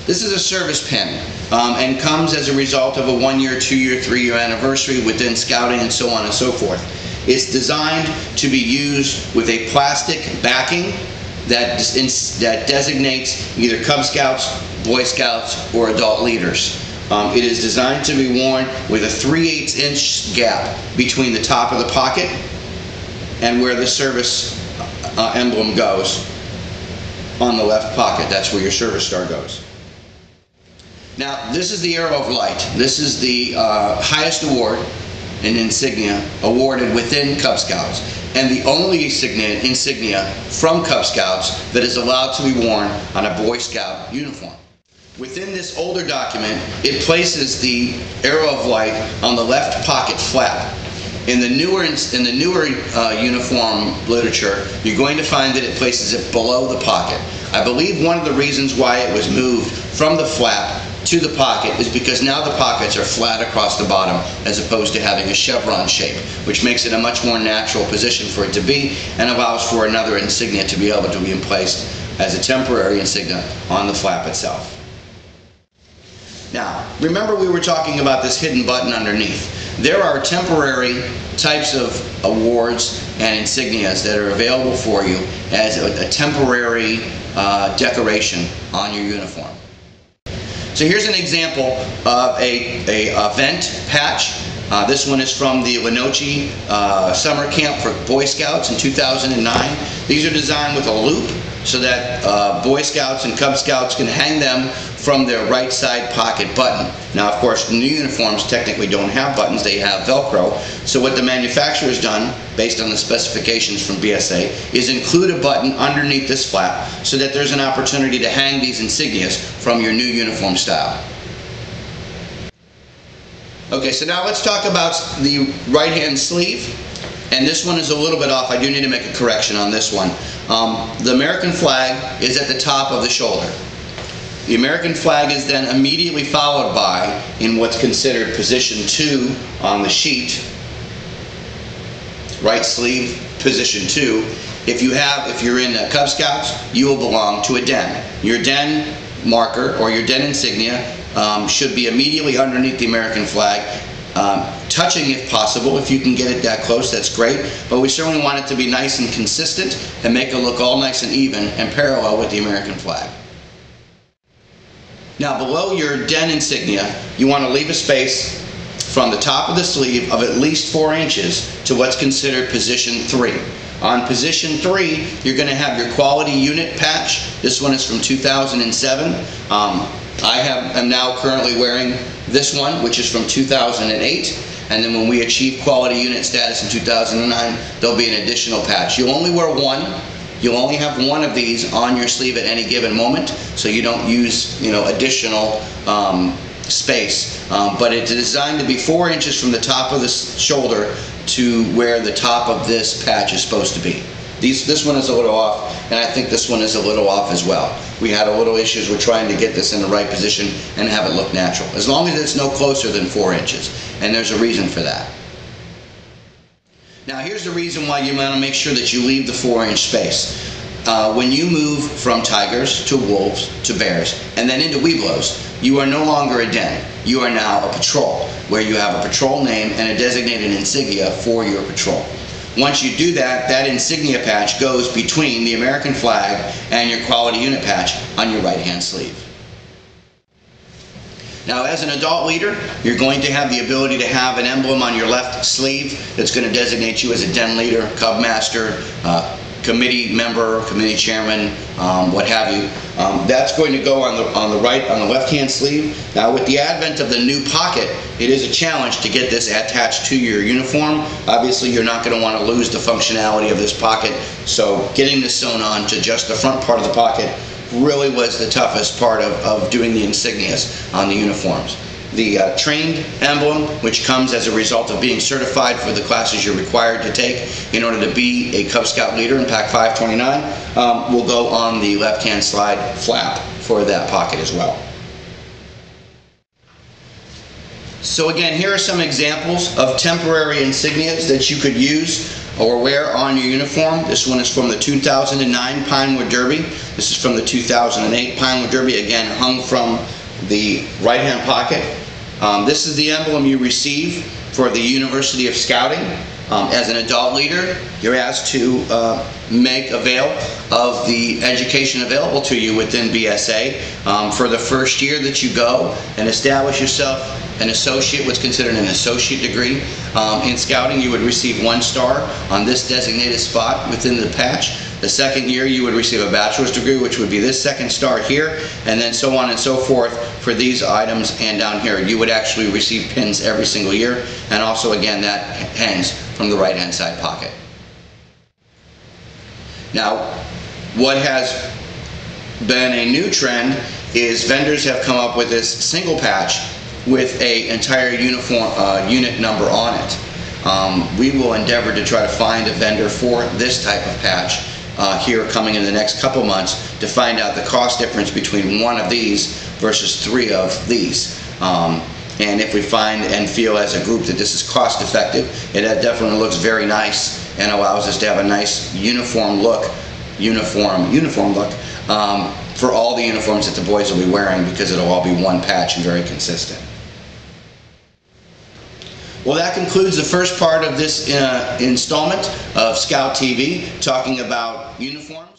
This is a service pin and comes as a result of a 1-year, 2-year, 3-year anniversary within scouting and so on and so forth. It's designed to be used with a plastic backing that designates either Cub Scouts, Boy Scouts, or adult leaders. It is designed to be worn with a 3/8 inch gap between the top of the pocket and where the service emblem goes on the left pocket. That's where your service star goes. Now, this is the Arrow of Light. This is the highest award and insignia awarded within Cub Scouts, and the only insignia from Cub Scouts that is allowed to be worn on a Boy Scout uniform. Within this older document, it places the Arrow of Light on the left pocket flap. In the newer uniform literature, you're going to find that it places it below the pocket. I believe one of the reasons why it was moved from the flap to the pocket is because now the pockets are flat across the bottom as opposed to having a chevron shape, which makes it a much more natural position for it to be and allows for another insignia to be able to be placed as a temporary insignia on the flap itself. Now, remember we were talking about this hidden button underneath. There are temporary types of awards and insignias that are available for you as a temporary decoration on your uniform. So here's an example of a vent patch. This one is from the Lenoche summer camp for Boy Scouts in 2009. These are designed with a loop so that Boy Scouts and Cub Scouts can hang them from their right side pocket button. Now, of course, new uniforms technically don't have buttons, they have Velcro. So what the manufacturer has done, based on the specifications from BSA, is include a button underneath this flap so that there's an opportunity to hang these insignias from your new uniform style. Okay, so now let's talk about the right-hand sleeve. And this one is a little bit off. I do need to make a correction on this one. The American flag is at the top of the shoulder. The American flag is then immediately followed by, in what's considered position 2 on the sheet, right sleeve, position 2. If you're in Cub Scouts, you will belong to a den. Your den marker or your den insignia should be immediately underneath the American flag, touching if possible. If you can get it that close, that's great, but we certainly want it to be nice and consistent and make it look all nice and even and parallel with the American flag. Now, below your den insignia, you want to leave a space from the top of the sleeve of at least 4 inches to what's considered position 3. On position 3, you're going to have your quality unit patch. This one is from 2007. I am now currently wearing this one, which is from 2008. And then when we achieve quality unit status in 2009, there'll be an additional patch. You'll only wear one. You'll only have one of these on your sleeve at any given moment, so you don't use, additional space. But it's designed to be 4 inches from the top of the shoulder to where the top of this patch is supposed to be. This one is a little off, and I think this one is a little off as well. We had a little issues with trying to get this in the right position and have it look natural, as long as it's no closer than 4 inches, and there's a reason for that. Now, here's the reason why you want to make sure that you leave the 4-inch space. When you move from tigers to wolves to bears and then into Webelos, you are no longer a den. You are now a patrol, where you have a patrol name and a designated insignia for your patrol. Once you do that, that insignia patch goes between the American flag and your quality unit patch on your right-hand sleeve. Now, as an adult leader, you're going to have the ability to have an emblem on your left sleeve that's going to designate you as a den leader, cub master, committee member, committee chairman, what have you. That's going to go on the left-hand sleeve. Now, with the advent of the new pocket, it is a challenge to get this attached to your uniform. Obviously, you're not going to want to lose the functionality of this pocket, so getting this sewn on to just the front part of the pocket really was the toughest part of doing the insignias on the uniforms. The trained emblem, which comes as a result of being certified for the classes you're required to take in order to be a Cub Scout leader in Pack 529, will go on the left-hand slide flap for that pocket as well. So again, here are some examples of temporary insignias that you could use or wear on your uniform. This one is from the 2009 Pinewood Derby. This is from the 2008 Pinewood Derby, again hung from the right-hand pocket. This is the emblem you receive for the University of Scouting. As an adult leader, you're asked to make avail of the education available to you within BSA. For the first year that you go and establish yourself an associate, what's considered an associate degree in Scouting, you would receive 1 star on this designated spot within the patch. The second year you would receive a bachelor's degree, which would be this 2nd star here, and then so on and so forth for these items. And down here you would actually receive pins every single year, and also again that hangs from the right hand side pocket. Now, what has been a new trend is vendors have come up with this single patch with an entire uniform unit number on it. We will endeavor to try to find a vendor for this type of patch here coming in the next couple months to find out the cost difference between 1 of these versus 3 of these. And if we find and feel as a group that this is cost effective, it definitely looks very nice and allows us to have a nice uniform look, for all the uniforms that the boys will be wearing, because it'll all be 1 patch and very consistent. Well, that concludes the first part of this installment of Scout TV, talking about uniforms.